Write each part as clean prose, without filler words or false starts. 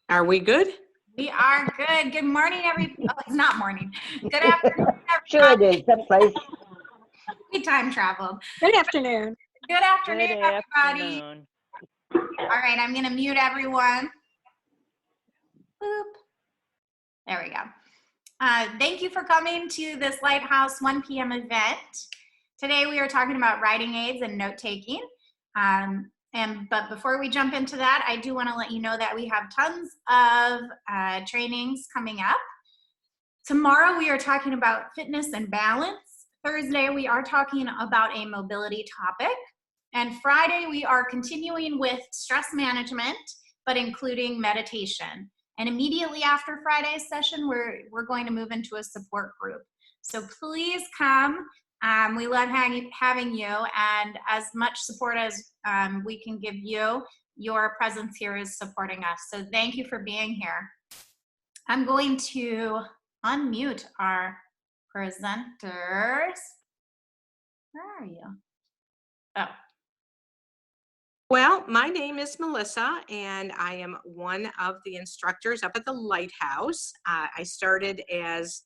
Are we good? We are good. Good morning, Oh, it's not morning. Good afternoon, Sure it everybody. is, someplace. We time traveled. Good afternoon. Good afternoon, Good everybody. afternoon. All right, I'm going to mute everyone. Boop. There we go. Thank you for coming to this Lighthouse 1 p.m. event. Today we are talking about writing aids and note-taking. But before we jump into that, I do want to let you know that we have tons of trainings coming up. Tomorrow we are talking about fitness and balance. Thursday we are talking about a mobility topic. And Friday we are continuing with stress management, but including meditation. And immediately after Friday's session, we're going to move into a support group. So please come. We love having you, and as much support as we can give you, your presence here is supporting us. So thank you for being here. I'm going to unmute our presenters. Where are you? Oh. Well, my name is Melissa, and I am one of the instructors up at the Lighthouse. I started as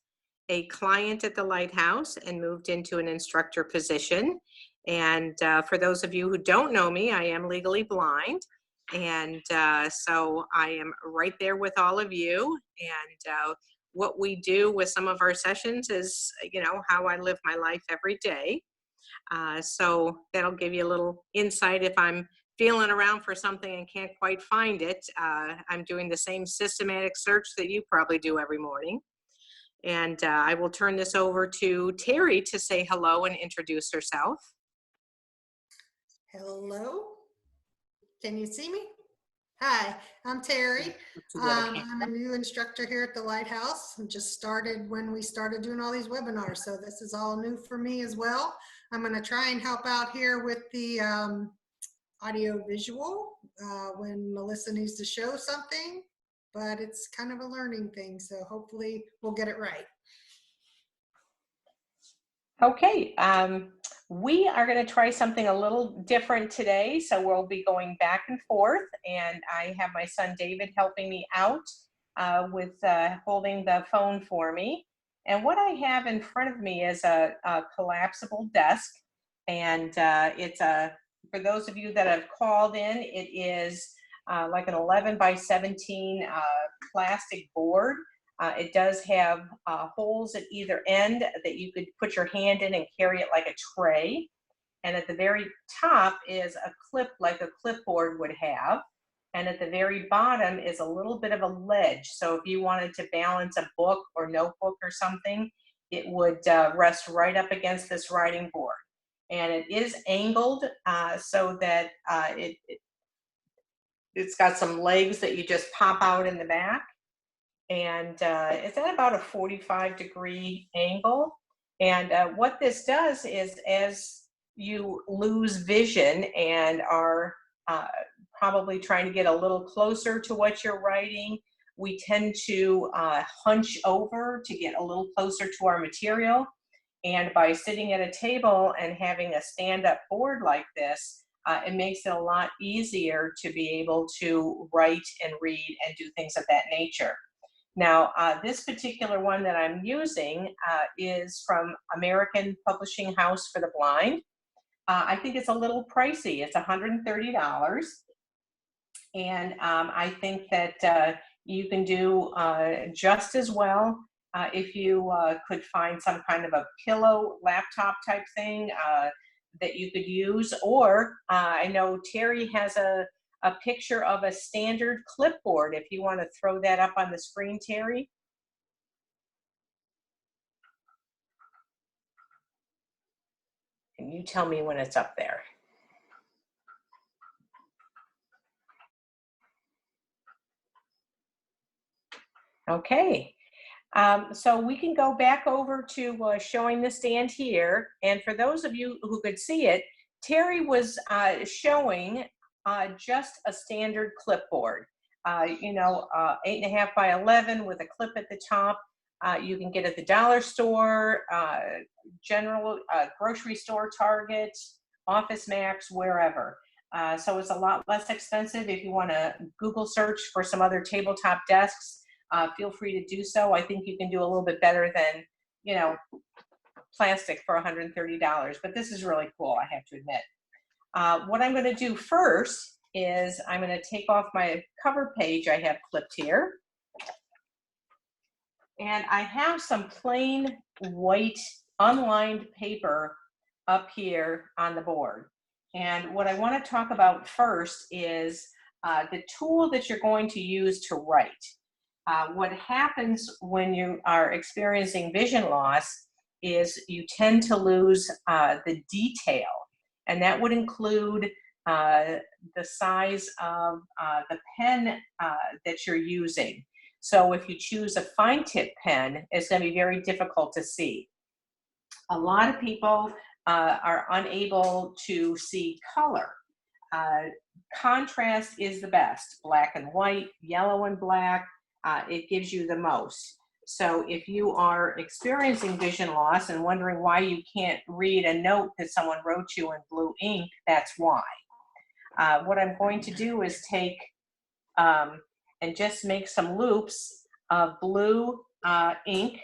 a client at the Lighthouse and moved into an instructor position. And for those of you who don't know me, I am legally blind. And so I am right there with all of you. And what we do with some of our sessions is, how I live my life every day. So that'll give you a little insight if I'm feeling around for something and can't quite find it. I'm doing the same systematic search that you probably do every morning. And I will turn this over to Terry to say hello and introduce herself. Hello, can you see me? Hi, I'm Terry. I'm a new instructor here at the Lighthouse. I just started when we started doing all these webinars, so this is all new for me as well. I'm going to try and help out here with the audio visual when Melissa needs to show something, but it's kind of a learning thing, so hopefully we'll get it right. Okay, we are going to try something a little different today, so we'll be going back and forth, and I have my son David helping me out with holding the phone for me. And what I have in front of me is a collapsible desk, and for those of you that have called in, it is like an 11 by 17 plastic board. It does have holes at either end that you could put your hand in and carry it like a tray. And at the very top is a clip like a clipboard would have. And at the very bottom is a little bit of a ledge. So if you wanted to balance a book or notebook or something, it would rest right up against this writing board. And it is angled so that it's got some legs that you just pop out in the back. And it's at about a 45-degree angle. And what this does is, as you lose vision and are probably trying to get a little closer to what you're writing, we tend to hunch over to get a little closer to our material. And by sitting at a table and having a stand-up board like this, it makes it a lot easier to be able to write and read and do things of that nature. Now, this particular one that I'm using is from American Publishing House for the Blind. I think it's a little pricey. It's $130. And I think that you can do just as well if you could find some kind of a pillow laptop type thing that you could use. Or I know Terry has a picture of a standard clipboard, if you want to throw that up on the screen, Terry. And you tell me when it's up there. Okay, so we can go back over to showing the stand here. And for those of you who could see it, Terry was showing just a standard clipboard, 8.5 by 11 with a clip at the top. You can get at the dollar store, general grocery store, Target, Office Max, wherever. So it's a lot less expensive. If you want to Google search for some other tabletop desks, feel free to do so. I think you can do a little bit better than, you know, plastic for $130, but this is really cool, I have to admit. What I'm going to do first is I'm going to take off my cover page I have clipped here. And I have some plain white unlined paper up here on the board. And what I want to talk about first is the tool that you're going to use to write. What happens when you are experiencing vision loss is you tend to lose the detail. And that would include the size of the pen that you're using. So if you choose a fine tip pen, it's going to be very difficult to see. A lot of people are unable to see color. Contrast is the best. Black and white, yellow and black, it gives you the most. So if you are experiencing vision loss and wondering why you can't read a note that someone wrote you in blue ink, that's why. What I'm going to do is take and just make some loops of blue ink,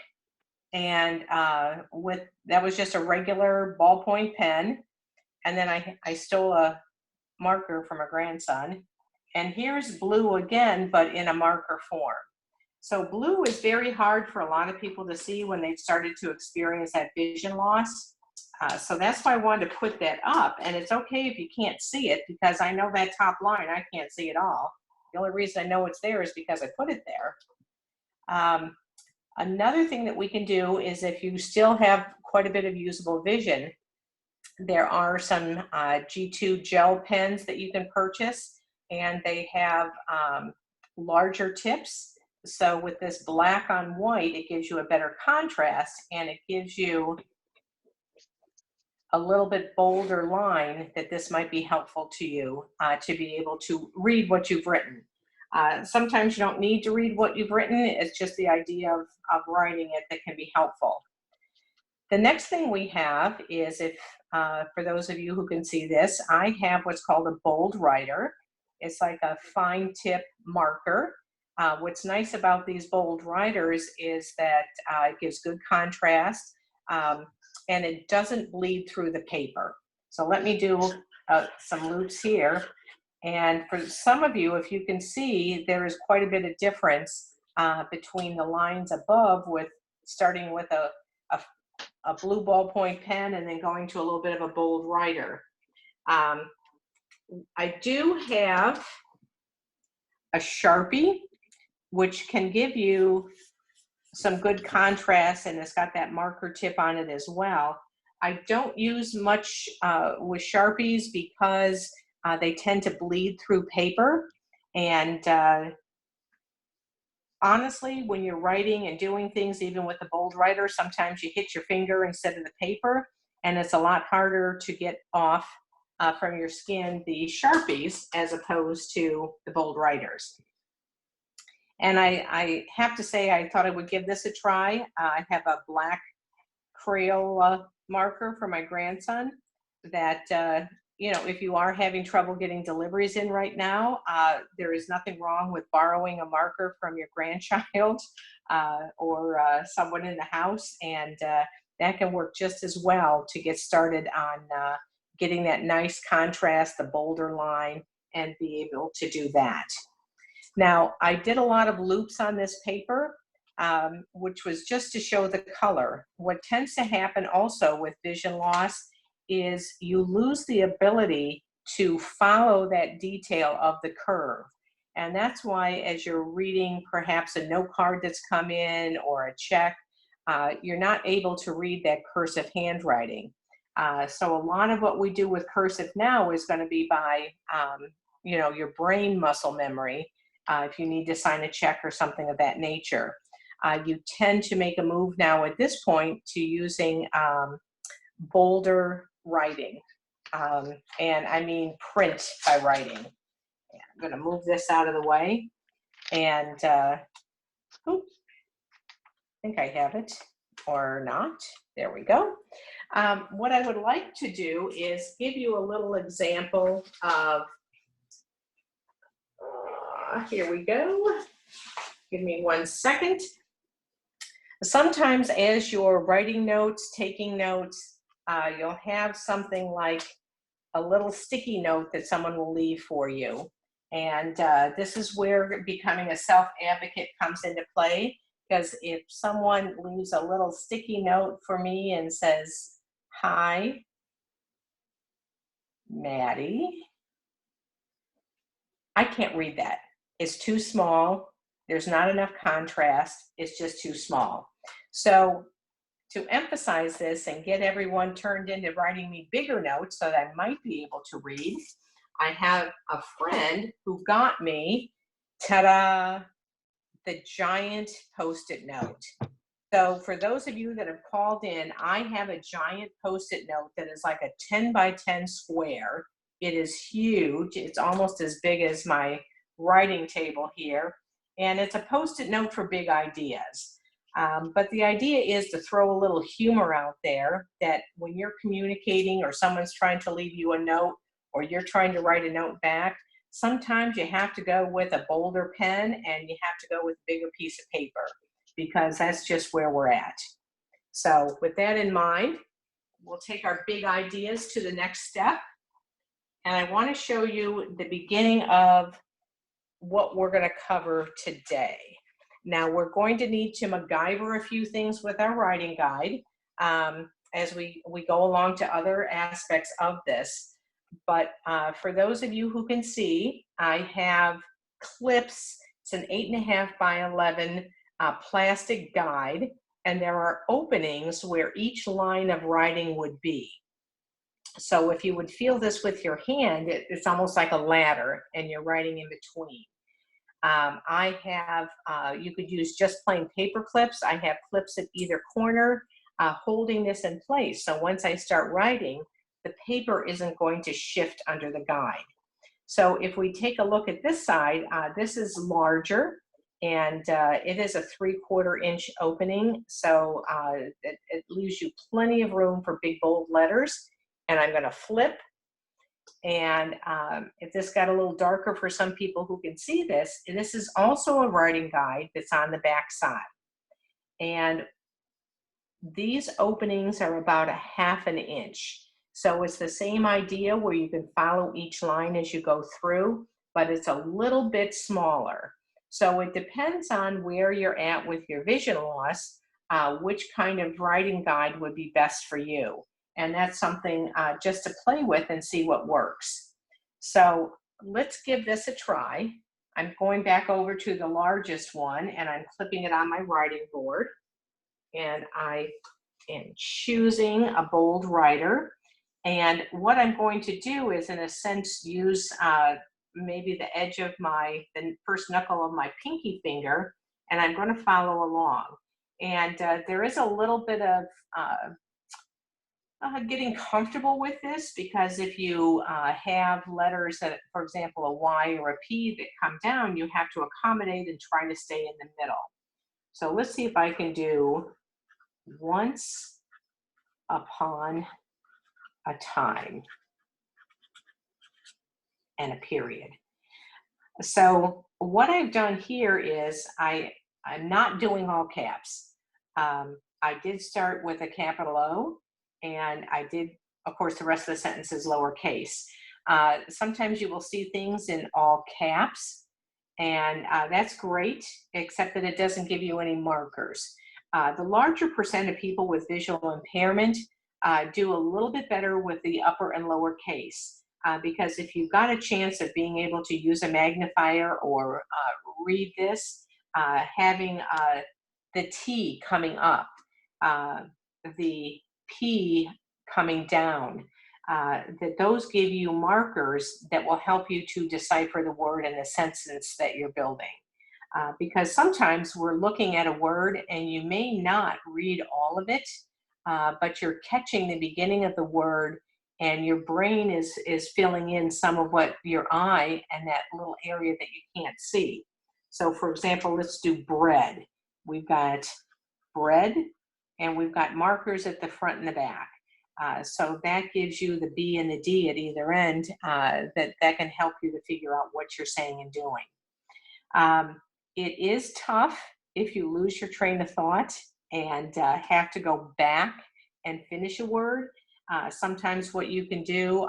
and that was just a regular ballpoint pen, and then I stole a marker from a grandson, and here's blue again, but in a marker form. So blue is very hard for a lot of people to see when they've started to experience that vision loss. So that's why I wanted to put that up, and it's okay if you can't see it, because I know that top line, I can't see it all. The only reason I know it's there is because I put it there. Another thing that we can do is, if you still have quite a bit of usable vision, there are some G2 gel pens that you can purchase, and they have larger tips. So with this black on white, it gives you a better contrast, and it gives you a little bit bolder line that this might be helpful to you to be able to read what you've written. Sometimes you don't need to read what you've written. It's just the idea of writing it that can be helpful. The next thing we have is, if for those of you who can see this, I have what's called a bold writer. It's like a fine tip marker. What's nice about these bold writers is that it gives good contrast, and it doesn't bleed through the paper. So let me do some loops here. And for some of you, if you can see, there is quite a bit of difference between the lines above, with starting with a blue ballpoint pen and then going to a little bit of a bold writer. I do have a Sharpie, which can give you some good contrast, and it's got that marker tip on it as well. I don't use much with Sharpies because they tend to bleed through paper, and honestly, when you're writing and doing things, even with the bold writer, sometimes you hit your finger instead of the paper, and it's a lot harder to get off from your skin the Sharpies as opposed to the bold writers. And I have to say, I thought I would give this a try. I have a black Crayola marker for my grandson that, you know, if you are having trouble getting deliveries in right now, there is nothing wrong with borrowing a marker from your grandchild or someone in the house, and that can work just as well to get started on getting that nice contrast, the bolder line, and be able to do that. Now, I did a lot of loops on this paper, which was just to show the color. What tends to happen also with vision loss is you lose the ability to follow that detail of the curve. And that's why, as you're reading perhaps a note card that's come in or a check, you're not able to read that cursive handwriting. So a lot of what we do with cursive now is going to be by, you know, your brain muscle memory. If you need to sign a check or something of that nature. You tend to make a move now at this point to using bolder writing. And I mean print by writing. I'm going to move this out of the way. And I think I have it. or not. There we go. What I would like to do is give you a little example of, here we go. Give me 1 second. Sometimes as you're writing notes, taking notes, you'll have something like a little sticky note that someone will leave for you. And this is where becoming a self-advocate comes into play, because if someone leaves a little sticky note for me and says, "Hi, Maddie," I can't read that. It's too small. There's not enough contrast. It's just too small. So to emphasize this and get everyone turned into writing me bigger notes so that I might be able to read, I have a friend who got me, ta-da, the giant Post-it note. So for those of you that have called in, I have a giant Post-it note that is like a 10 by 10 square. It is huge. It's almost as big as my writing table here. And it's a Post-it note for big ideas. But the idea is to throw a little humor out there, that when you're communicating or someone's trying to leave you a note or you're trying to write a note back, sometimes you have to go with a bolder pen and you have to go with a bigger piece of paper, because that's just where we're at. So with that in mind, we'll take our big ideas to the next step. And I want to show you the beginning of what we're going to cover today. Now, we're going to need to MacGyver a few things with our writing guide as we go along to other aspects of this. But for those of you who can see, I have clips. It's an 8.5 by 11 plastic guide, and there are openings where each line of writing would be. So if you would feel this with your hand, it's almost like a ladder, and you're writing in between. I have, you could use just plain paper clips. I have clips at either corner holding this in place. So once I start writing, the paper isn't going to shift under the guide. So if we take a look at this side, this is larger, and it is a 3/4 inch opening. So it leaves you plenty of room for big bold letters. And I'm going to flip. And if this got a little darker for some people who can see this, this is also a writing guide that's on the back side. And these openings are about 1/2 inch. So it's the same idea where you can follow each line as you go through, but it's a little bit smaller. So it depends on where you're at with your vision loss, which kind of writing guide would be best for you. And that's something just to play with and see what works. So let's give this a try. I'm going back over to the largest one, and I'm clipping it on my writing board. And I am choosing a bold writer. And what I'm going to do is, in a sense, use maybe the edge of the first knuckle of my pinky finger, and I'm going to follow along. And there is a little bit of getting comfortable with this, because if you have letters that, for example, a Y or a P that come down, you have to accommodate and try to stay in the middle. So let's see if I can do once upon a time and a period. So what I've done here is I'm not doing all caps. I did start with a capital O, and I did, of course, the rest of the sentence is lowercase. Sometimes you will see things in all caps, and that's great, except that it doesn't give you any markers. The larger percent of people with visual impairment do a little bit better with the upper and lower case, because if you've got a chance of being able to use a magnifier or read this, having the T coming up, the P coming down, that those give you markers that will help you to decipher the word and the sentence that you're building. Because sometimes we're looking at a word and you may not read all of it, but you're catching the beginning of the word, and your brain is filling in some of what your eye and that little area that you can't see. So for example, let's do bread. We've got bread, and we've got markers at the front and the back. So that gives you the B and the D at either end, that can help you to figure out what you're saying and doing. It is tough if you lose your train of thought and have to go back and finish a word. Sometimes what you can do,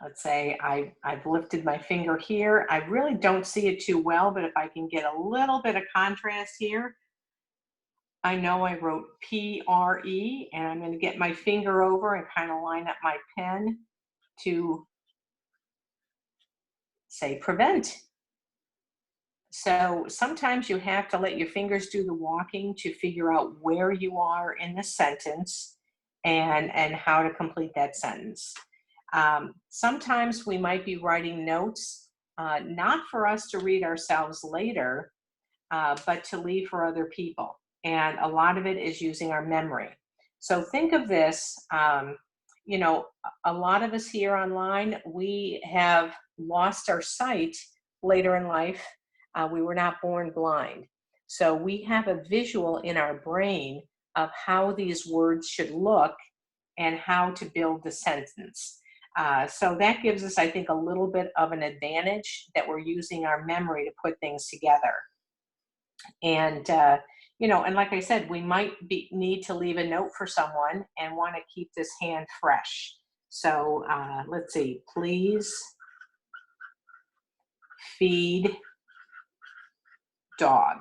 let's say I've lifted my finger here. I really don't see it too well, but if I can get a little bit of contrast here, I know I wrote P-R-E, and I'm going to get my finger over and kind of line up my pen to say prevent. So sometimes you have to let your fingers do the walking to figure out where you are in the sentence and how to complete that sentence. Sometimes we might be writing notes, not for us to read ourselves later, but to leave for other people. And a lot of it is using our memory. So think of this, you know, a lot of us here online, we have lost our sight later in life. We were not born blind. So we have a visual in our brain of how these words should look and how to build the sentence. So that gives us, I think, a little bit of an advantage that we're using our memory to put things together. And, you know, and like I said, we might need to leave a note for someone and want to keep this hand fresh. So let's see, please feed dog.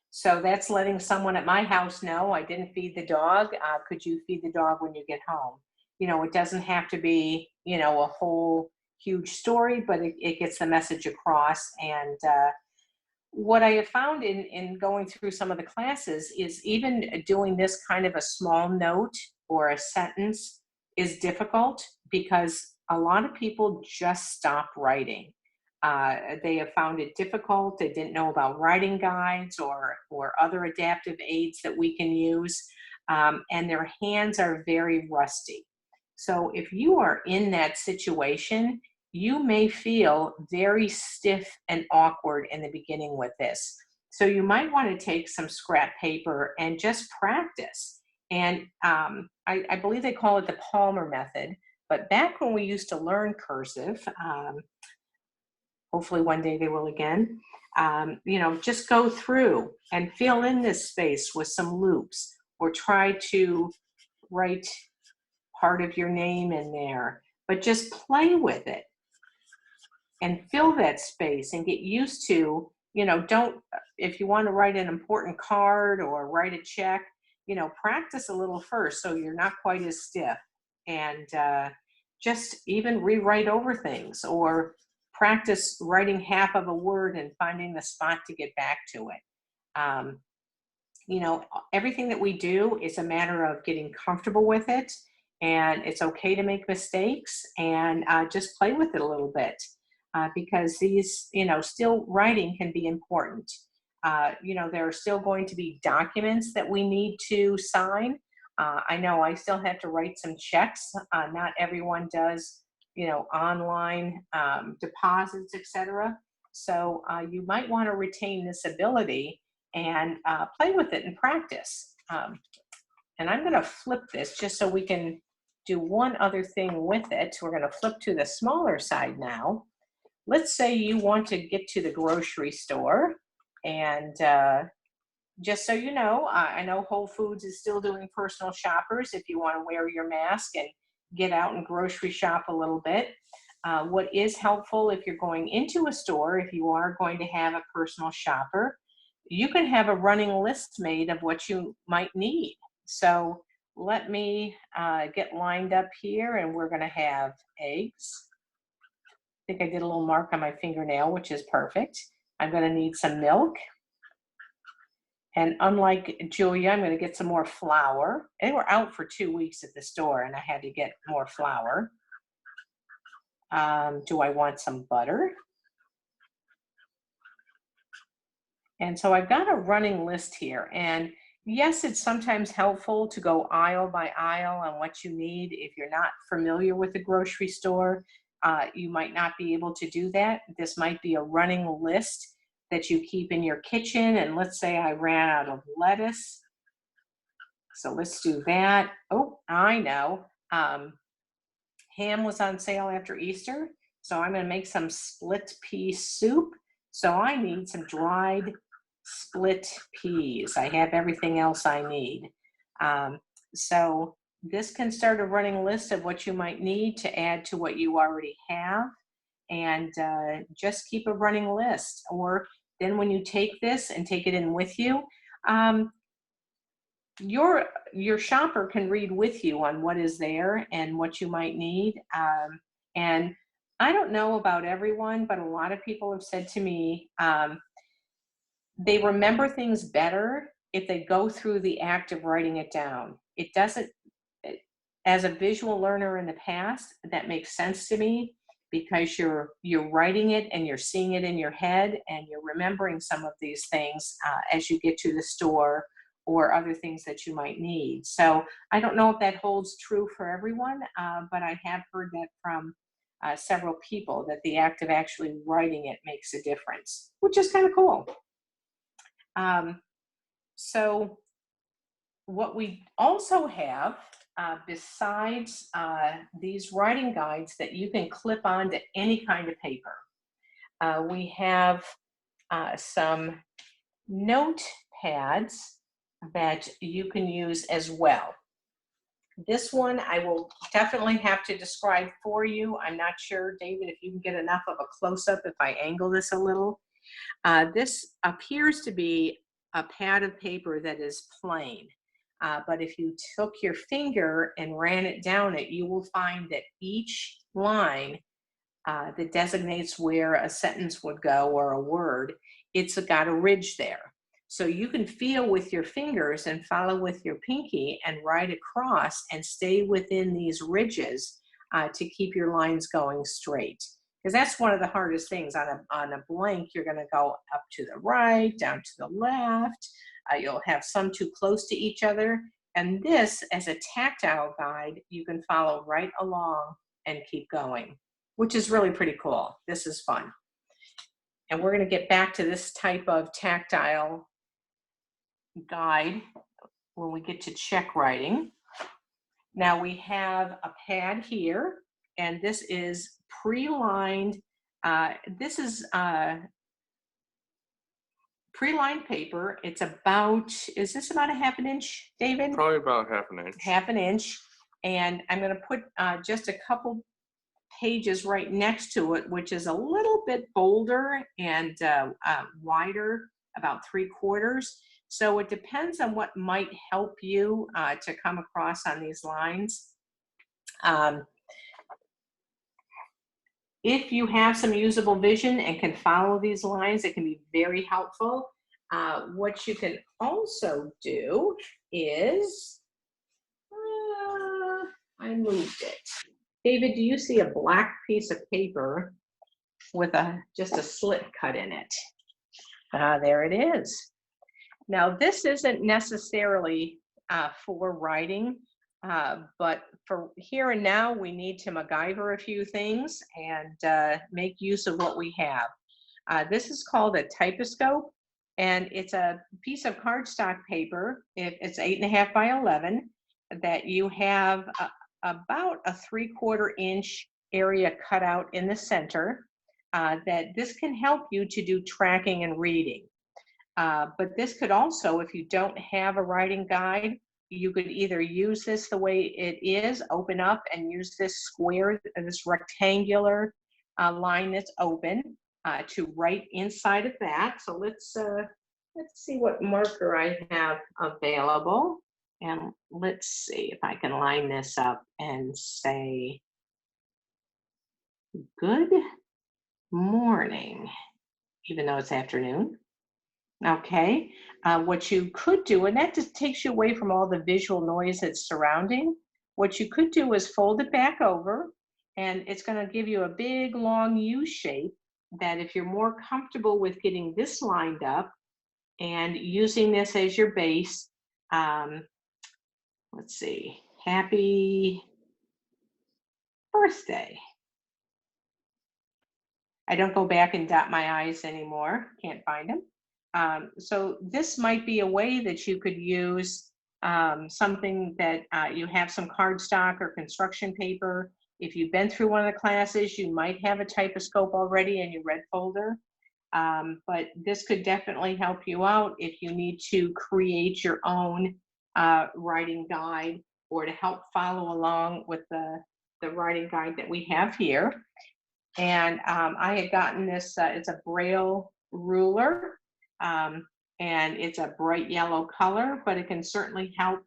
So that's letting someone at my house know I didn't feed the dog. Could you feed the dog when you get home? You know, it doesn't have to be, you know, a whole huge story, but it gets the message across. And what I have found in going through some of the classes is even doing this kind of a small note or a sentence is difficult because a lot of people just stop writing. They have found it difficult. They didn't know about writing guides or other adaptive aids that we can use, and their hands are very rusty. So if you are in that situation, you may feel very stiff and awkward in the beginning with this. So you might want to take some scrap paper and just practice. And I believe they call it the Palmer method. But back when we used to learn cursive, hopefully one day they will again, you know, just go through and fill in this space with some loops or try to write part of your name in there, but just play with it and fill that space and get used to, you know, if you want to write an important card or write a check, you know, practice a little first so you're not quite as stiff, and just even rewrite over things or practice writing half of a word and finding the spot to get back to it. You know, everything that we do is a matter of getting comfortable with it, and it's okay to make mistakes and just play with it a little bit because these, you know, still writing can be important. You know, there are still going to be documents that we need to sign. I know I still have to write some checks. Not everyone does, you know, online deposits, etc. So you might want to retain this ability and play with it and practice. And I'm going to flip this just so we can do one other thing with it. We're going to flip to the smaller side now. Let's say you want to get to the grocery store, and just so you know, I know Whole Foods is still doing personal shoppers if you want to wear your mask and get out and grocery shop a little bit. What is helpful if you're going into a store, if you are going to have a personal shopper, you can have a running list made of what you might need. So let me get lined up here, and we're going to have eggs. I think I did a little mark on my fingernail, which is perfect. I'm going to need some milk. And unlike Julia, I'm going to get some more flour. They were out for 2 weeks at the store, and I had to get more flour. Do I want some butter? And so I've got a running list here. And yes, it's sometimes helpful to go aisle by aisle on what you need. If you're not familiar with the grocery store, you might not be able to do that. This might be a running list that you keep in your kitchen. And let's say I ran out of lettuce. So let's do that. Oh, I know. Ham was on sale after Easter. So I'm going to make some split pea soup. So I need some dried split peas. I have everything else I need. So this can start a running list of what you might need to add to what you already have. And just keep a running list. Or then when you take this and take it in with you, your shopper can read with you on what is there and what you might need. And I don't know about everyone, but a lot of people have said to me, they remember things better if they go through the act of writing it down. It doesn't, as a visual learner in the past, that makes sense to me because you're writing it and you're seeing it in your head and you're remembering some of these things as you get to the store or other things that you might need. So I don't know if that holds true for everyone, but I have heard that from several people that the act of actually writing it makes a difference, which is kind of cool. So what we also have, besides these writing guides that you can clip onto any kind of paper, we have some notepads that you can use as well. This one I will definitely have to describe for you. I'm not sure, David, if you can get enough of a close-up if I angle this a little. This appears to be a pad of paper that is plain. But if you took your finger and ran it down it, you will find that each line that designates where a sentence would go or a word, it's got a ridge there. So you can feel with your fingers and follow with your pinky and write across and stay within these ridges to keep your lines going straight. Because that's one of the hardest things. On a blank, you're going to go up to the right, down to the left. You'll have some too close to each other. And this, as a tactile guide, you can follow right along and keep going, which is really pretty cool. This is fun. And we're going to get back to this type of tactile guide when we get to check writing. Now we have a pad here, and this is pre-lined. This is pre-lined paper. It's about, is this about a half an inch, David? Probably about half an inch. Half an inch. And I'm going to put just a couple pages right next to it, which is a little bit bolder and wider, about 3/4. So it depends on what might help you to come across on these lines. If you have some usable vision and can follow these lines, it can be very helpful. What you can also do is, I moved it. David, do you see a black piece of paper with just a slit cut in it? There it is. Now, this isn't necessarily for writing, but for here and now, we need to MacGyver a few things and make use of what we have. This is called a typoscope, and it's a piece of cardstock paper. It's 8.5 by 11 that you have about a 3/4 inch area cut out in the center. That this can help you to do tracking and reading. But this could also, if you don't have a writing guide, you could either use this the way it is, open up and use this square, this rectangular line that's open to write inside of that. So let's see what marker I have available. And let's see if I can line this up and say, good morning, even though it's afternoon. Okay, what you could do, and that just takes you away from all the visual noise that's surrounding, what you could do is fold it back over, and it's going to give you a big long U shape that if you're more comfortable with getting this lined up and using this as your base, let's see, happy birthday. I don't go back and dot my I's anymore. Can't find them. So this might be a way that you could use something that you have some cardstock or construction paper. If you've been through one of the classes, you might have a typoscope already in your red folder. But this could definitely help you out if you need to create your own writing guide, or to help follow along with the writing guide that we have here. And I had gotten this, it's a Braille ruler, and it's a bright yellow color, but it can certainly help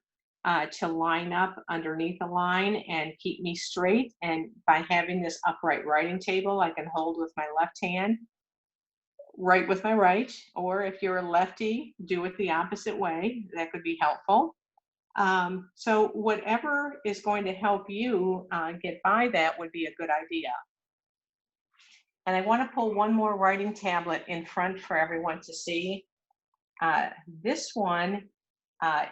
to line up underneath the line and keep me straight. And by having this upright writing table, I can hold with my left hand, write with my right, or if you're a lefty, do it the opposite way. That could be helpful. So whatever is going to help you get by that would be a good idea. And I want to pull one more writing tablet in front for everyone to see. This one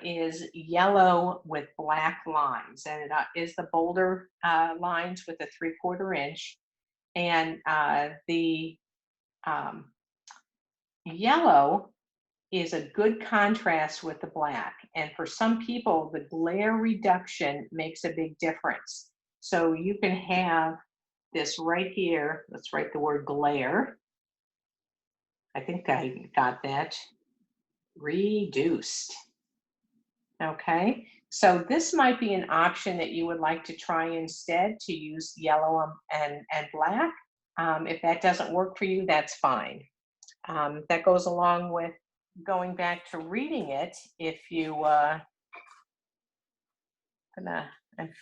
is yellow with black lines, and it is the Boulder lines with a 3/4 inch. And the yellow is a good contrast with the black. And for some people, the glare reduction makes a big difference. So you can have this right here. Let's write the word glare. I think I got that. Reduced. Okay, so this might be an option that you would like to try instead, to use yellow and black. If that doesn't work for you, that's fine. That goes along with going back to reading it. If you, I'm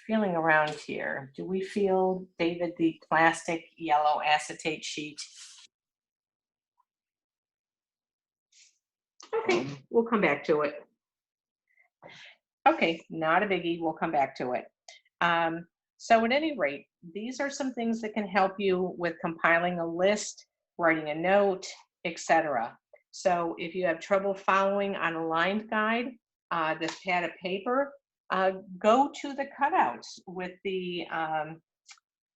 feeling around here. Do we feel, David, the plastic yellow acetate sheet? Okay, we'll come back to it. Okay, not a biggie, we'll come back to it. So at any rate, these are some things that can help you with compiling a list, writing a note, etc. So if you have trouble following on a lined guide, this pad of paper, go to the cutouts with the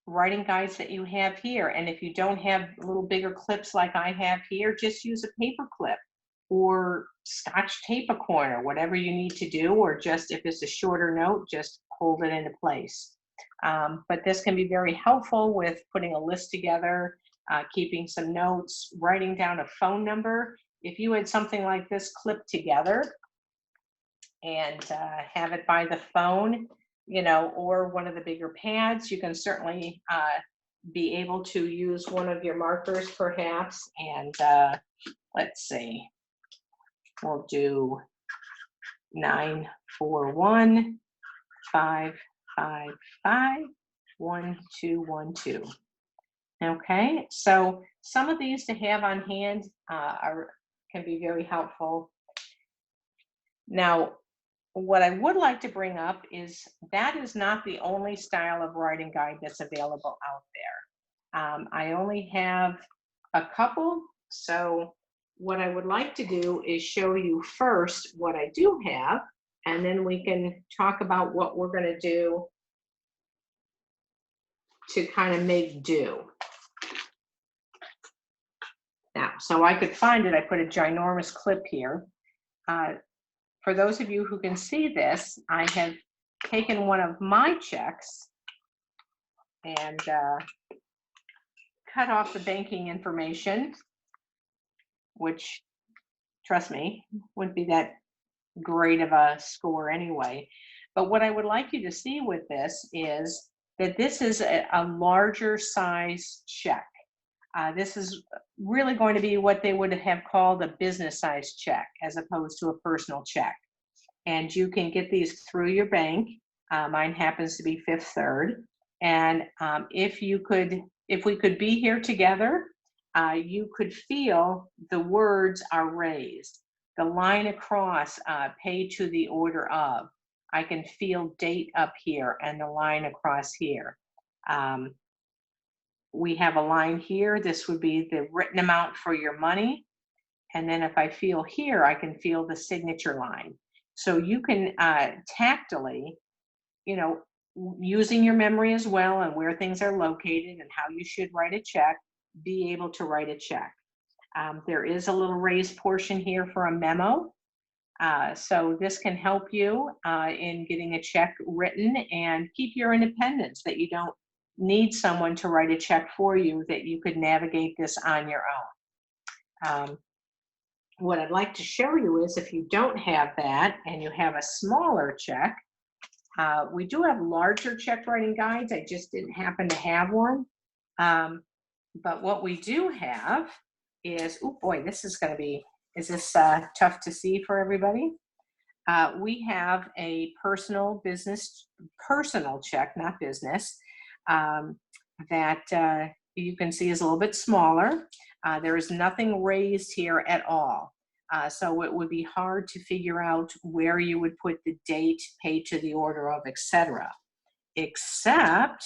writing guides that you have here. And if you don't have little bigger clips like I have here, just use a paper clip or Scotch tape a corner, whatever you need to do, or just if it's a shorter note, just hold it into place. But this can be very helpful with putting a list together, keeping some notes, writing down a phone number. If you had something like this clipped together and have it by the phone, you know, or one of the bigger pads, you can certainly be able to use one of your markers perhaps. And let's see, we'll do 941 555 1212. Okay, so some of these to have on hand can be very helpful. Now, what I would like to bring up is that is not the only style of writing guide that's available out there. I only have a couple, so what I would like to do is show you first what I do have, and then we can talk about what we're going to do to kind of make do. Now, so I could find it, I put a ginormous clip here. For those of you who can see this, I have taken one of my checks and cut off the banking information, which, trust me, wouldn't be that great of a score anyway. But what I would like you to see with this is that this is a larger size check. This is really going to be what they would have called a business size check as opposed to a personal check. And you can get these through your bank. Mine happens to be Fifth Third. And if we could be here together, you could feel the words are raised. The line across, pay to the order of. I can feel date up here and the line across here. We have a line here. This would be the written amount for your money. And then if I feel here, I can feel the signature line. So you can tactily, you know, using your memory as well and where things are located and how you should write a check, be able to write a check. There is a little raised portion here for a memo. So this can help you in getting a check written and keep your independence, that you don't need someone to write a check for you, that you could navigate this on your own. What I'd like to show you is if you don't have that and you have a smaller check, we do have larger check writing guides. I just didn't happen to have one. But what we do have is, oh boy, this is going to be, is this tough to see for everybody? We have a personal check, not business, that you can see is a little bit smaller. There is nothing raised here at all. So it would be hard to figure out where you would put the date, paid to the order of, etc. Except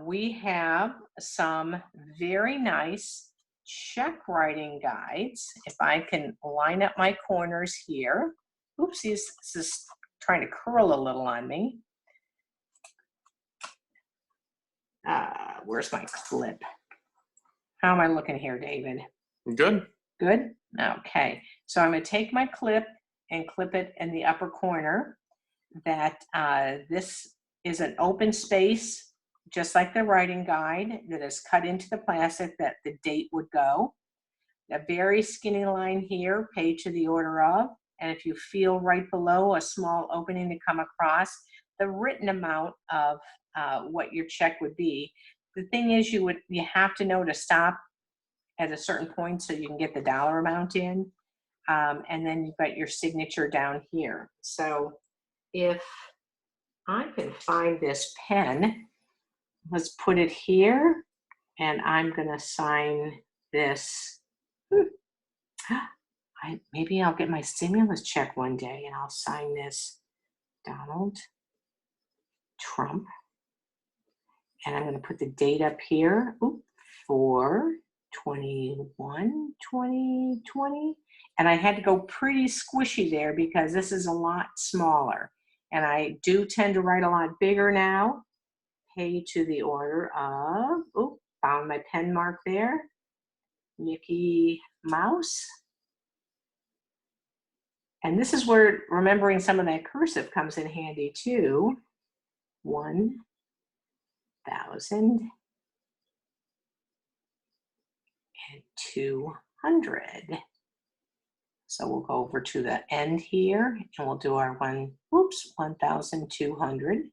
we have some very nice check writing guides. If I can line up my corners here. Oopsies, this is trying to curl a little on me. Where's my clip? How am I looking here, David? Good. Good? Okay. So I'm going to take my clip and clip it in the upper corner. That this is an open space, just like the writing guide, that is cut into the plastic that the date would go. A very skinny line here, paid to the order of. And if you feel right below a small opening to come across, the written amount of what your check would be. The thing is, you have to know to stop at a certain point so you can get the dollar amount in. And then you've got your signature down here. So if I can find this pen, let's put it here, and I'm gonna sign this. Maybe I'll get my stimulus check one day and I'll sign this Donald Trump. And I'm going to put the date up here for 21/20/20. And I had to go pretty squishy there because this is a lot smaller. And I do tend to write a lot bigger now. Pay to the order of, found my pen mark there, Mickey Mouse. And this is where remembering some of that cursive comes in handy too. 1,000 and 200. So we'll go over to the end here and we'll do our 1,200.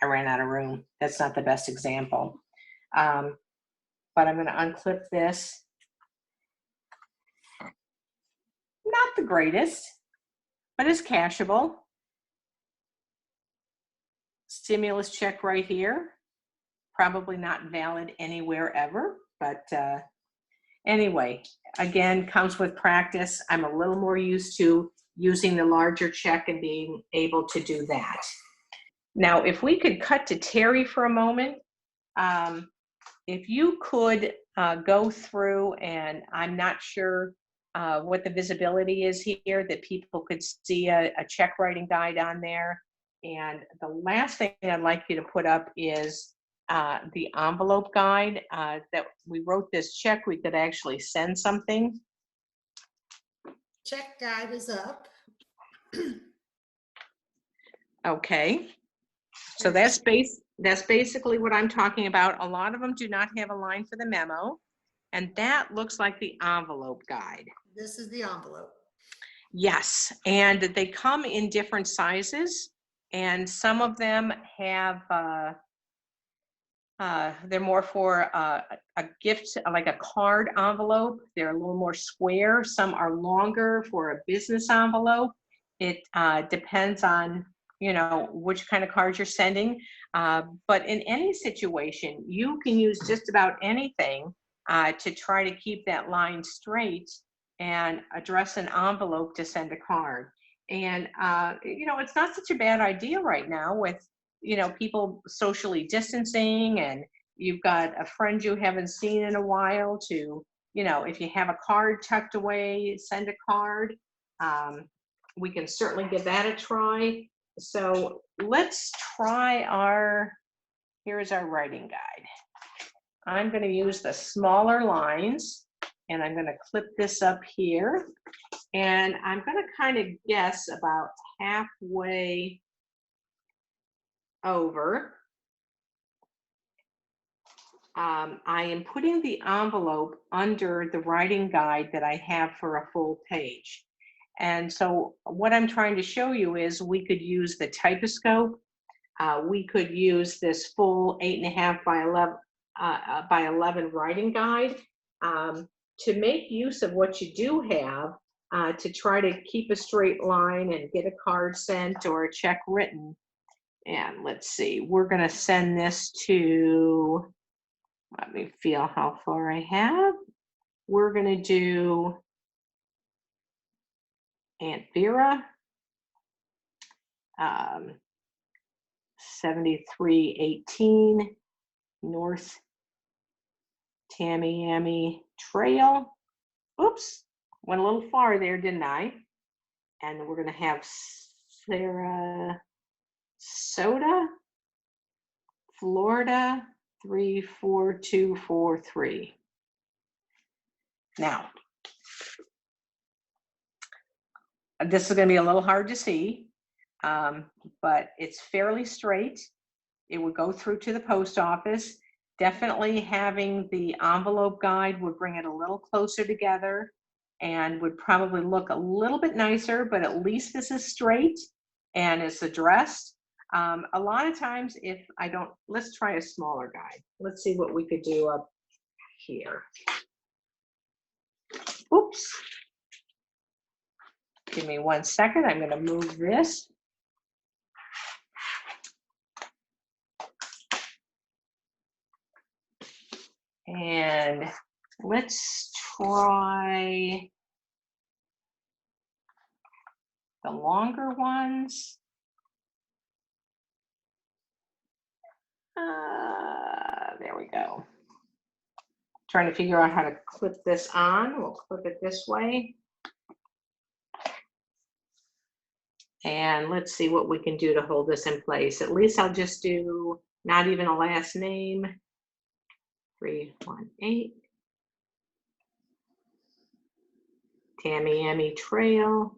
I ran out of room. That's not the best example. But I'm going to unclip this. Not the greatest, but it's cashable. Stimulus check right here. Probably not valid anywhere ever, but anyway, again, comes with practice. I'm a little more used to using the larger check and being able to do that. Now, if we could cut to Terry for a moment, if you could go through, and I'm not sure what the visibility is here, that people could see a check writing guide on there. And the last thing I'd like you to put up is the envelope guide that we wrote this check. We could actually send something. Check guide is up. Okay. So that's basically what I'm talking about. A lot of them do not have a line for the memo. And that looks like the envelope guide. This is the envelope. Yes, and they come in different sizes, and some of them have, they're more for a gift, like a card envelope. They're a little more square. Some are longer for a business envelope. It depends on, which kind of cards you're sending. But in any situation, you can use just about anything to try to keep that line straight and address an envelope to send a card. And, it's not such a bad idea right now with, people socially distancing, and you've got a friend you haven't seen in a while to, if you have a card tucked away, send a card. We can certainly give that a try. So let's try here's our writing guide. I'm going to use the smaller lines, and I'm going to clip this up here, and I'm going to kind of guess about halfway over. I am putting the envelope under the writing guide that I have for a full page. And so what I'm trying to show you is we could use the typoscope. We could use this full 8.5 by 11 writing guide to make use of what you do have to try to keep a straight line and get a card sent or a check written. And let's see, we're going to send this to, let me feel how far I have. We're going to do Aunt Vera, 7318 North Tamiami Trail. Oops, went a little far there, didn't I? And we're going to have Sarasota, Florida, 34243. Now, this is going to be a little hard to see, but it's fairly straight. It would go through to the post office. Definitely having the envelope guide would bring it a little closer together and would probably look a little bit nicer, but at least this is straight and it's addressed. A lot of times if I don't, let's try a smaller guide. Let's see what we could do up here. Oops. Give me 1 second. I'm going to move this. And let's try the longer ones. There we go. Trying to figure out how to clip this on. We'll clip it this way. And let's see what we can do to hold this in place. At least I'll just do not even a last name. 318 Tamiami Trail,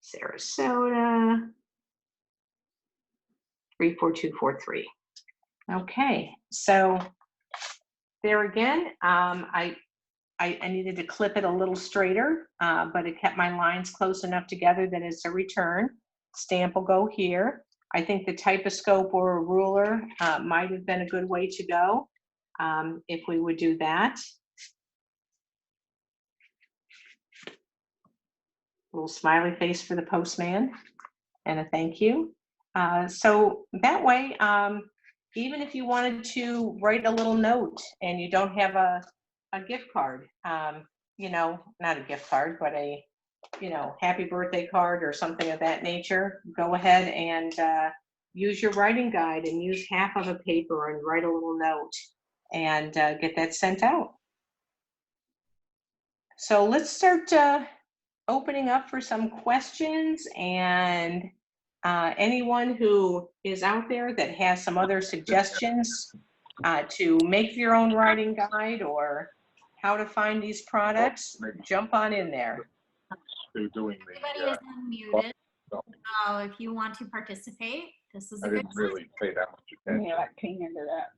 Sarasota, 34243. Okay, so there again, I needed to clip it a little straighter, but it kept my lines close enough together that it's a return. Stamp will go here. I think the typoscope or a ruler might have been a good way to go if we would do that. Little smiley face for the postman and a thank you. So that way, even if you wanted to write a little note and you don't have a gift card, you know, not a gift card, but a, you know, happy birthday card or something of that nature, go ahead and use your writing guide and use half of a paper and write a little note and get that sent out. So let's start opening up for some questions, and anyone who is out there that has some other suggestions to make your own writing guide or how to find these products, jump on in there. Everybody is unmuted. So if you want to participate, this is a good really pay that much attention. Yeah, like clean into that.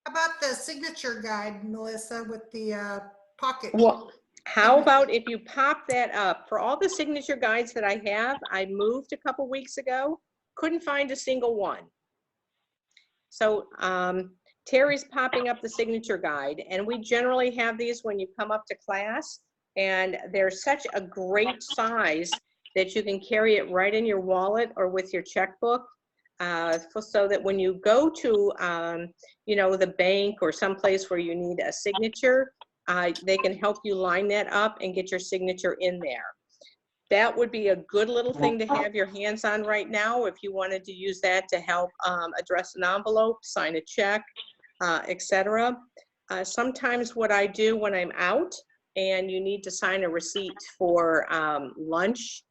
How about the signature guide, Melissa, with the pocket? Well, how about if you pop that up? For all the signature guides that I have, I moved a couple weeks ago, couldn't find a single one. So Terry's popping up the signature guide, and we generally have these when you come up to class, and they're such a great size that you can carry it right in your wallet or with your checkbook, so that when you go to, you know, the bank or someplace where you need a signature, they can help you line that up and get your signature in there. That would be a good little thing to have your hands on right now if you wanted to use that to help address an envelope, sign a check, etc. Sometimes what I do when I'm out and you need to sign a receipt for lunch,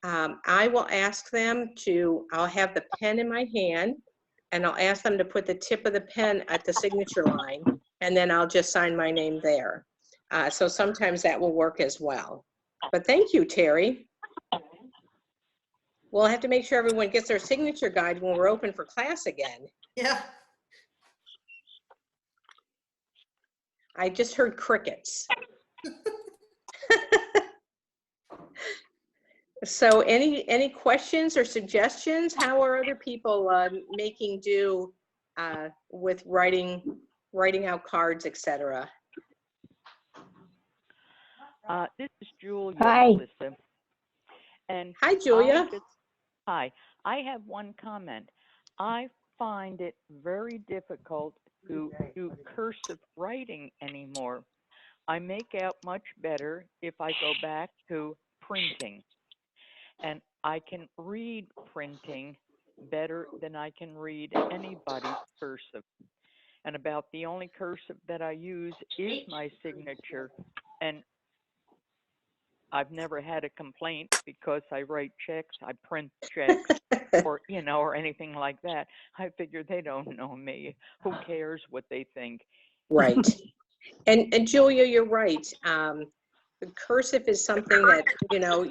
I will ask them to, I'll have the pen in my hand, and I'll ask them to put the tip of the pen at the signature line, and then I'll just sign my name there. So sometimes that will work as well. But thank you, Terry. We'll have to make sure everyone gets their signature guide when we're open for class again. Yeah. I just heard crickets. So any questions or suggestions? How are other people making do with writing out cards, etc.? This is Julia, Hi. Melissa. And Hi, Julia. Hi. I have one comment. I find it very difficult to do cursive writing anymore. I make out much better if I go back to printing. And I can read printing better than I can read anybody's cursive. And about the only cursive that I use is my signature. And I've never had a complaint because I write checks, I print checks, or or anything like that. I figure they don't know me. Who cares what they think? Right. And Julia, you're right. The cursive is something that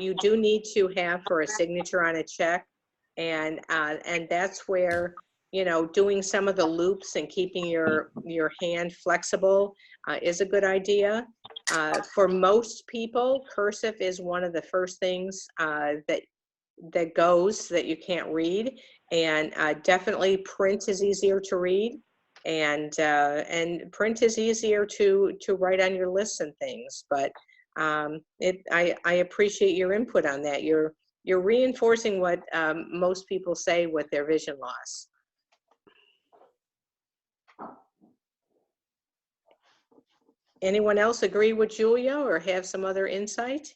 you do need to have for a signature on a check, and that's where doing some of the loops and keeping your hand flexible is a good idea. For most people, cursive is one of the first things that goes that you can't read, and definitely print is easier to read, and print is easier to write on your lists and things. But I appreciate your input on that. You're reinforcing what most people say with their vision loss. Anyone else agree with Julia or have some other insight?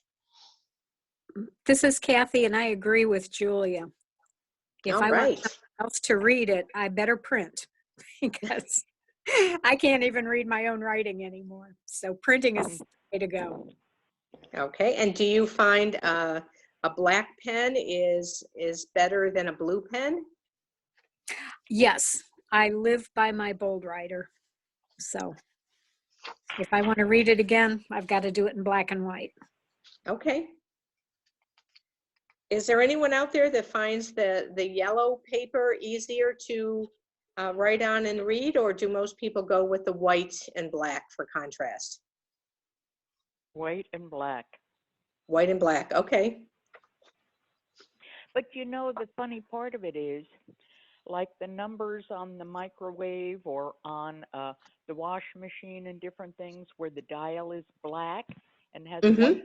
This is Kathy, and I agree with Julia. If All I want right. someone else to read it, I better print because I can't even read my own writing anymore. So printing is the way to go. Okay, and do you find a black pen is better than a blue pen? Yes, I live by my bold writer. So if I want to read it again, I've got to do it in black and white. Okay. Is there anyone out there that finds the yellow paper easier to write on and read, or do most people go with the white and black for contrast? White and black. White and black, okay. But the funny part of it is, like the numbers on the microwave or on the washing machine and different things where the dial is black and has white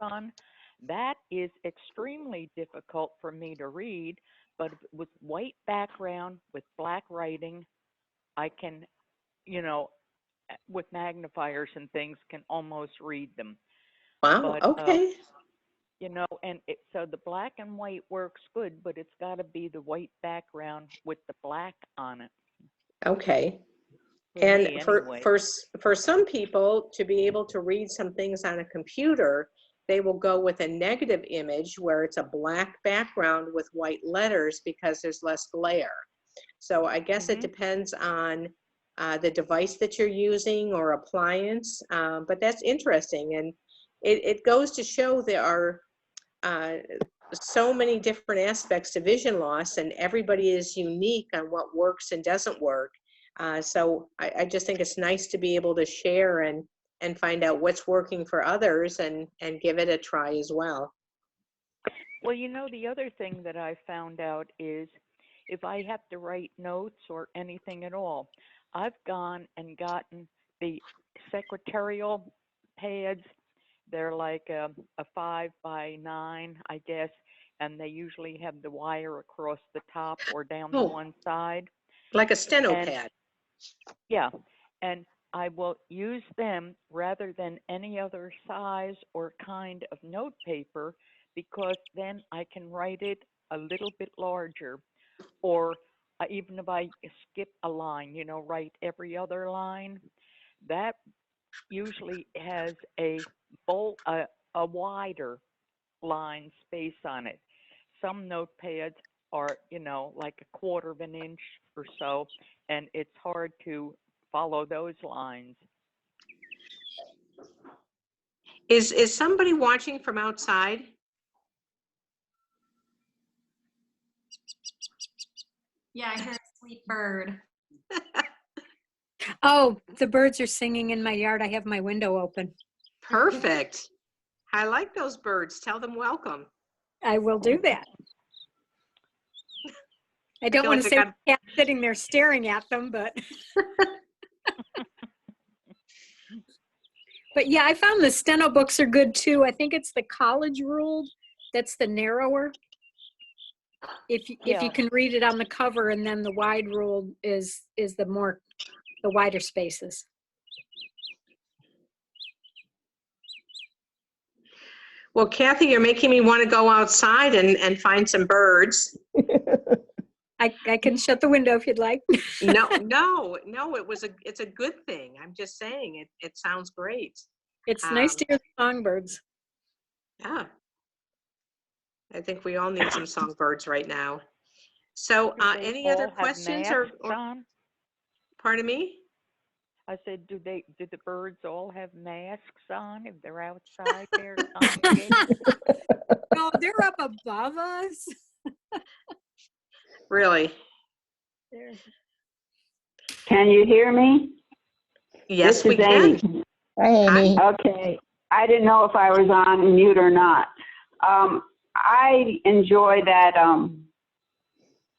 on, that is extremely difficult for me to read. But with white background, with black writing, I can, with magnifiers and things, can almost read them. Wow, But, okay. So the black and white works good, but it's got to be the white background with the black on it. Okay. For And me, anyway. for some people to be able to read some things on a computer, they will go with a negative image where it's a black background with white letters because there's less glare. So I guess it depends on the device that you're using or appliance, but that's interesting. And it goes to show there are so many different aspects to vision loss, and everybody is unique on what works and doesn't work. So I just think it's nice to be able to share and find out what's working for others and give it a try as well. Well, the other thing that I found out is if I have to write notes or anything at all, I've gone and gotten the secretarial pads. They're like a 5x9, I guess, and they usually have the wire across the top or down the one side. Like a steno pad. Yeah, and I will use them rather than any other size or kind of note paper because then I can write it a little bit larger. Or even if I skip a line, write every other line, that usually has a wider line space on it. Some notepads are, you know, like a quarter of an inch or so, and it's hard to follow those lines. Is somebody watching from outside? Yeah, I hear a sweet bird. Oh, the birds are singing in my yard. I have my window open. Perfect. I like those birds. Tell them welcome. I will do that. I don't feel want like to I say got- the cat sitting there staring at them, but. But yeah, I found the steno books are good too. I think it's the college ruled that's the narrower. If you Yeah. can read it on the cover, and then the wide ruled is the wider spaces. Well, Kathy, you're making me want to go outside and find some birds. I can shut the window if you'd like. No, it's a good thing. I'm just saying it sounds great. It's nice to hear the songbirds. Yeah. I think we all need some songbirds right now. So Do they any other all have questions or masks on? pardon me? I said, do the birds all have masks on if they're outside there congregating? No, they're up above us. Really? Can you hear me? Yes, This we is can. Amy. Hi, Amy. Okay. I didn't know if I was on mute or not. I enjoy that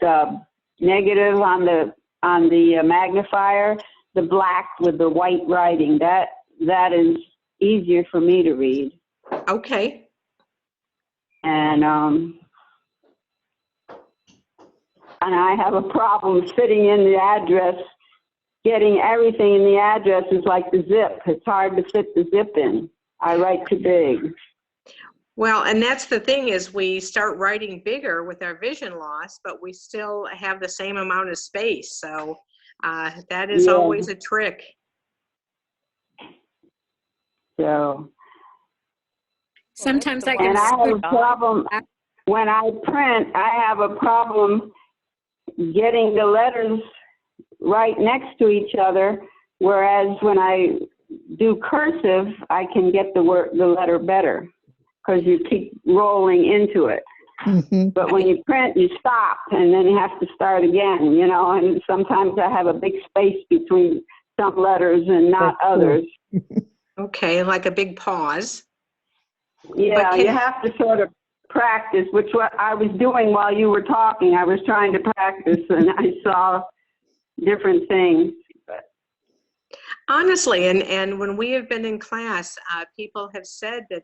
the negative on the magnifier, the black with the white writing. That is easier for me to read. Okay. And I have a problem fitting in the address. Getting everything in the address is like the zip. It's hard to fit the zip in. I write too big. Well, and that's the thing is we start writing bigger with our vision loss, but we still have the same amount of space. So that is Yeah. always a trick. So, Sometimes I And can. and I have a scoot- problem, when I print, I have a problem getting the letters right next to each other, whereas when I do cursive, I can get the letter better because you keep rolling into it. Mhm. But when you print, you stop and then you have to start again, you know, and sometimes I have a big space between some letters and not That's true. others. Okay, like a big pause. Yeah, can- you have to sort of practice, which what I was doing while you were talking. I was trying to practice and I saw different things. Honestly, and when we have been in class, people have said that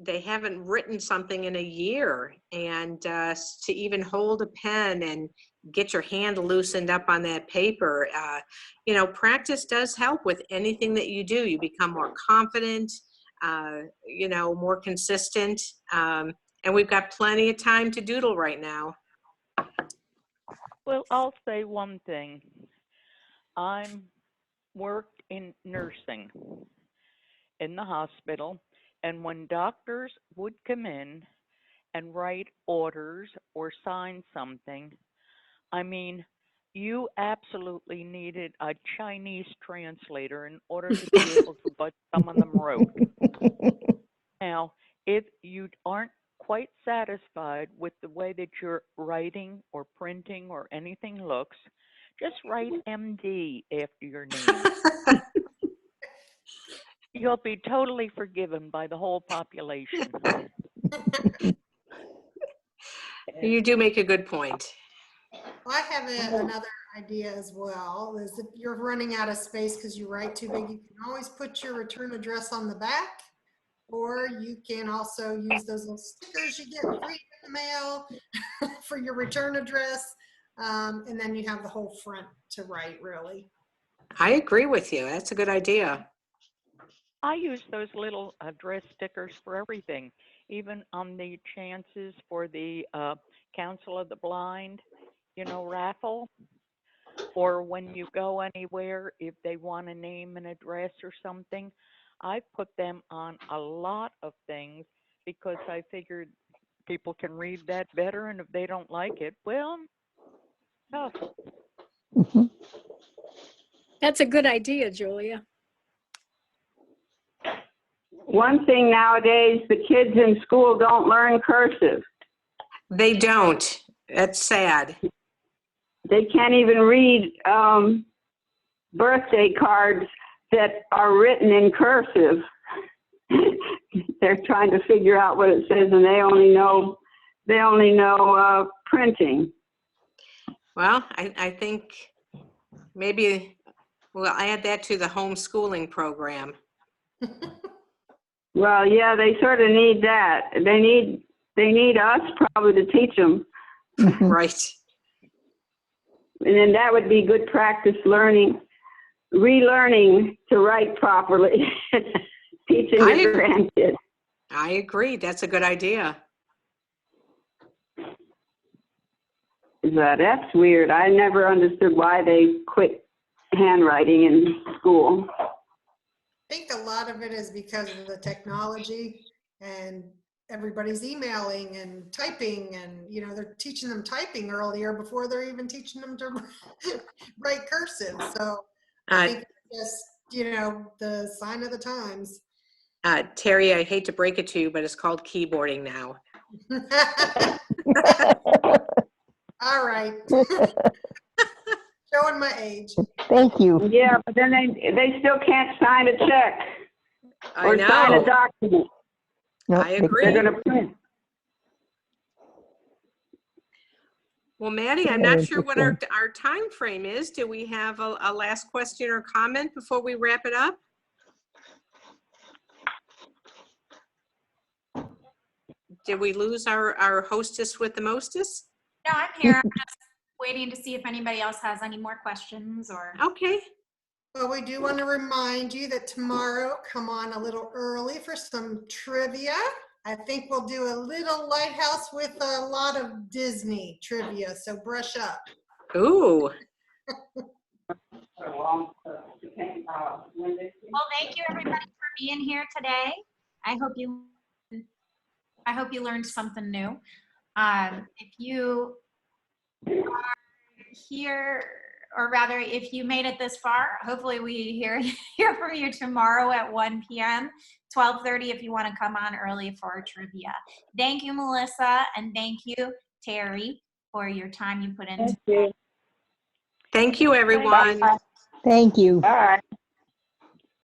they haven't written something in a year, and to even hold a pen and get your hand loosened up on that paper, practice does help with anything that you do. You become more confident, more consistent, and we've got plenty of time to doodle right now. Well, I'll say one thing. I'm worked in nursing in the hospital, and when doctors would come in and write orders or sign something, I mean, you absolutely needed a Chinese translator in order to be able to what some of them wrote. Now, if you aren't quite satisfied with the way that your writing or printing or anything looks, just write MD after your name. You'll be totally forgiven by the whole population. You do make a good point. I have another idea as well, is if you're running out of space because you write too big, you can always put your return address on the back, or you can also use those little stickers you get free in the mail for your return address, and then you have the whole front to write, really. I agree with you. That's a good idea. I use those little address stickers for everything, even on the chances for the Council of the Blind, raffle, or when you go anywhere, if they want to name an address or something. I put them on a lot of things because I figured people can read that better, and if they don't like it, well, tough. Mhm. That's a good idea, Julia. One thing nowadays, the kids in school don't learn cursive. They don't. That's sad. They can't even read birthday cards that are written in cursive. They're trying to figure out what it says, and they only know printing. Well, I think maybe we'll add that to the homeschooling program. Well, yeah, they sort of need that. They need us probably to teach them, Mhm. Right. and then that would be good practice learning, relearning to write properly, teaching I your agree. grandkids. I agree. That's a good idea. That's weird. I never understood why they quit handwriting in school. I think a lot of it is because of the technology and everybody's emailing and typing, and they're teaching them typing earlier before they're even teaching them to write cursive. So I Uh, think it's just, the sign of the times. Terry, I hate to break it to you, but it's called keyboarding now. All right. Showing my age. Thank you. Yeah, but then they still can't sign a check I or sign a know. document. No, I they agree. They're can't. going to print. Well, Maddie, I'm not Very sure what interesting. our time frame is. Do we have a last question or comment before we wrap it up? Did we lose our hostess with the mostest? No, I'm here. I'm just waiting to see if anybody else has any more questions or. Okay. Well, we do want to remind you that tomorrow, come on a little early for some trivia. I think we'll do a little Lighthouse with a lot of Disney trivia, so brush up. Ooh. Well, thank you everybody for being here today. I hope you learned something new. If you are here, or rather, if you made it this far, hopefully we hear from you tomorrow at 1 p.m., 12:30 if you want to come on early for trivia. Thank you, Melissa, and thank you, Terry, for your time you put into Thank you. Thank you, everyone. Thank you. All right.